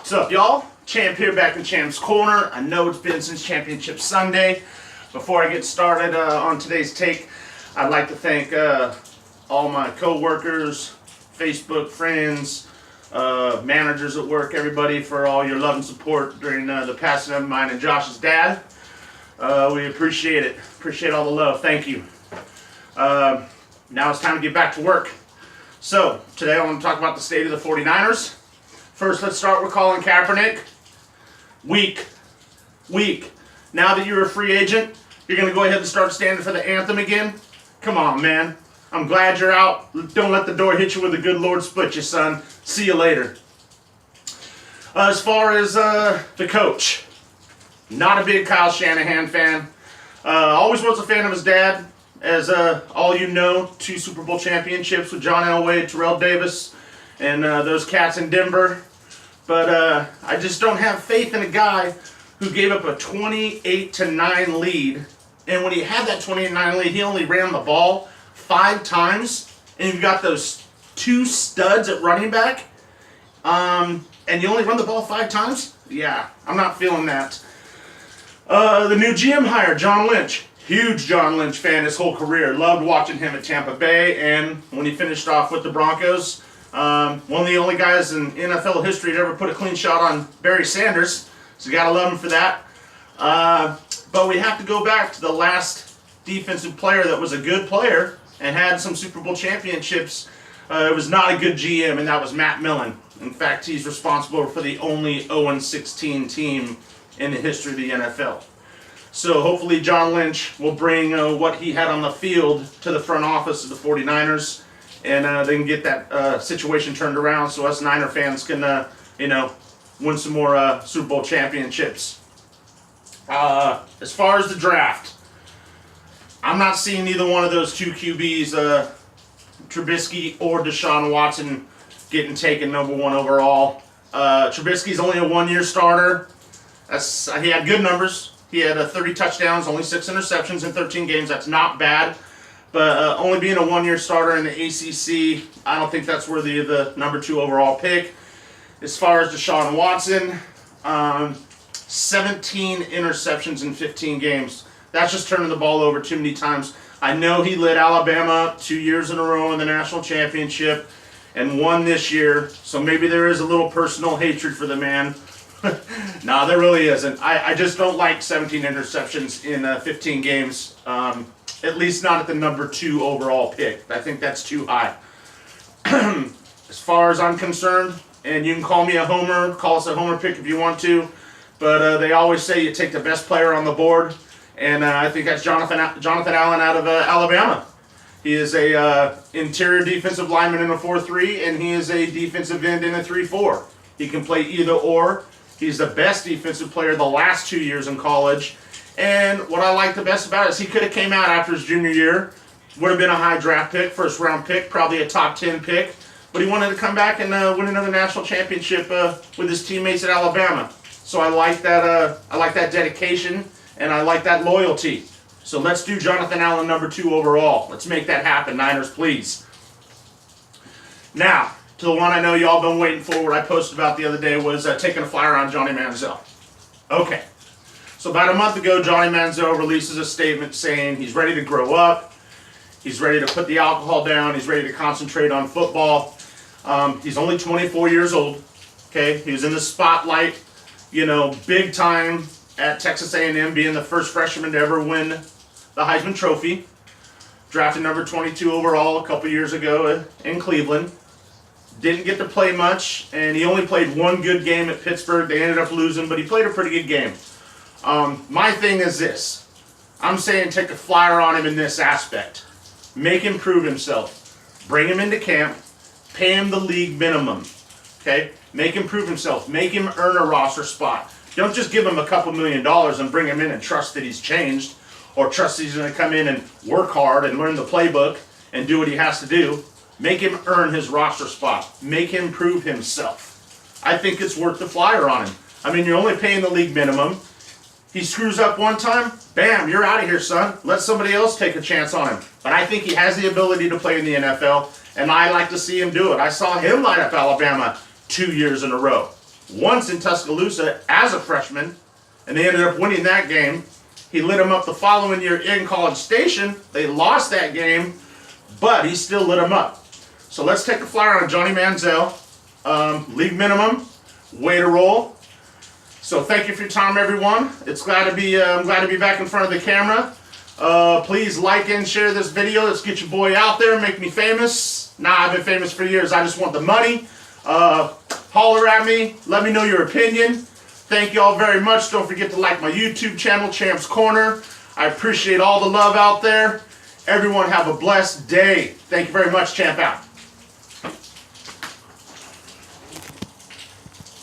What's up, y'all? Champ here, back in Champ's Corner. I know it's been since Championship Sunday. Before I get started on today's take, I'd like to thank all my co-workers, Facebook friends, managers at work, everybody for all your love and support during the passing of mine and Josh's dad. We appreciate it. Appreciate all the love. Thank you. Now it's time to get back to work. So, today I want to talk about the state of the 49ers. First, let's start with Colin Kaepernick. Weak. Now that you're a free agent, you're going to go ahead and start standing for the anthem again? Come on, man. I'm glad you're out. Don't let the door hit you with a good Lord split you, son. See you later. As far as the coach, not a big Kyle Shanahan fan. Always was a fan of his dad. As all you know, 2 Super Bowl championships with John Elway, Terrell Davis, and those cats in Denver. But I just don't have faith in a guy who gave up a 28-9 lead. And when he had that 28-9 lead, he only ran the ball 5 times. And you've got those 2 studs at running back. And you only run the ball 5 times? Yeah, I'm not feeling that. The new GM hire, John Lynch. Huge John Lynch fan his whole career. Loved watching him at Tampa Bay. And when he finished off with the Broncos, one of the only guys in NFL history to ever put a clean shot on Barry Sanders. So you got to love him for that. But we have to go back to the last defensive player that was a good player and had some Super Bowl championships. It was not a good GM, and that was Matt Millen. In fact, he's responsible for the only 0-16 team in the history of the NFL. So hopefully John Lynch will bring what he had on the field to the front office of the 49ers. And they can get that situation turned around so us Niner fans can, win some more Super Bowl championships. As far as the draft, I'm not seeing either one of those 2 QBs, Trubisky or Deshaun Watson, getting taken number 1 overall. Trubisky's only a 1-year starter. He had good numbers. He had 30 touchdowns, only 6 interceptions in 13 games. That's not bad. But only being a 1-year starter in the ACC, I don't think that's worthy of the number 2 overall pick. As far as Deshaun Watson, 17 interceptions in 15 games. That's just turning the ball over too many times. I know he led Alabama 2 years in a row in the national championship and won this year, so maybe there is a little personal hatred for the man. No, there really isn't. I just don't like 17 interceptions in 15 games. At least not at the number 2 overall pick. I think that's too high. As far as I'm concerned, and you can call me a homer, call us a homer pick if you want to, but they always say you take the best player on the board, and I think that's Jonathan Allen out of Alabama. He is a interior defensive lineman in a 4-3, and he is a defensive end in a 3-4. He can play either or. He's the best defensive player the last 2 years in college. And what I like the best about it is he could have came out after his junior year, would have been a high draft pick, first round pick, probably a top 10 pick, but he wanted to come back and win another national championship with his teammates at Alabama. So I like that dedication, and I like that loyalty. So let's do Jonathan Allen number 2 overall. Let's make that happen, Niners, please. Now, to the one I know y'all been waiting for, what I posted about the other day was taking a flyer on Johnny Manziel. Okay. So about a month ago, Johnny Manziel releases a statement saying he's ready to grow up, he's ready to put the alcohol down, he's ready to concentrate on football. He's only 24 years old, okay? He was in the spotlight, big time at Texas A&M, being the first freshman to ever win the Heisman Trophy. Drafted number 22 overall a couple years ago in Cleveland. Didn't get to play much, and he only played 1 good game at Pittsburgh. They ended up losing, but he played a pretty good game. My thing is this. I'm saying take a flyer on him in this aspect. Make him prove himself. Bring him into camp. Pay him the league minimum. Okay? Make him prove himself. Make him earn a roster spot. Don't just give him a couple $1 million and bring him in and trust that he's changed, or trust that he's going to come in and work hard and learn the playbook and do what he has to do. Make him earn his roster spot. Make him prove himself. I think it's worth the flyer on him. I mean, you're only paying the league minimum. He screws up one time, bam, you're out of here, son. Let somebody else take a chance on him. But I think he has the ability to play in the NFL, and I like to see him do it. I saw him light up Alabama 2 years in a row. once in Tuscaloosa as a freshman, and they ended up winning that game. He lit him up the following year in College Station. They lost that game, but he still lit him up. So let's take a flyer on Johnny Manziel. League minimum, way to roll. So thank you for your time, everyone. It's glad to be I'm glad to be back in front of the camera. Please like and share this video. Let's get your boy out there, make me famous. Nah, I've been famous for years. I just want the money. Holler at me. Let me know your opinion. Thank you all very much. Don't forget to like my YouTube channel, Champ's Corner. I appreciate all the love out there. Everyone have a blessed day. Thank you very much. Champ out.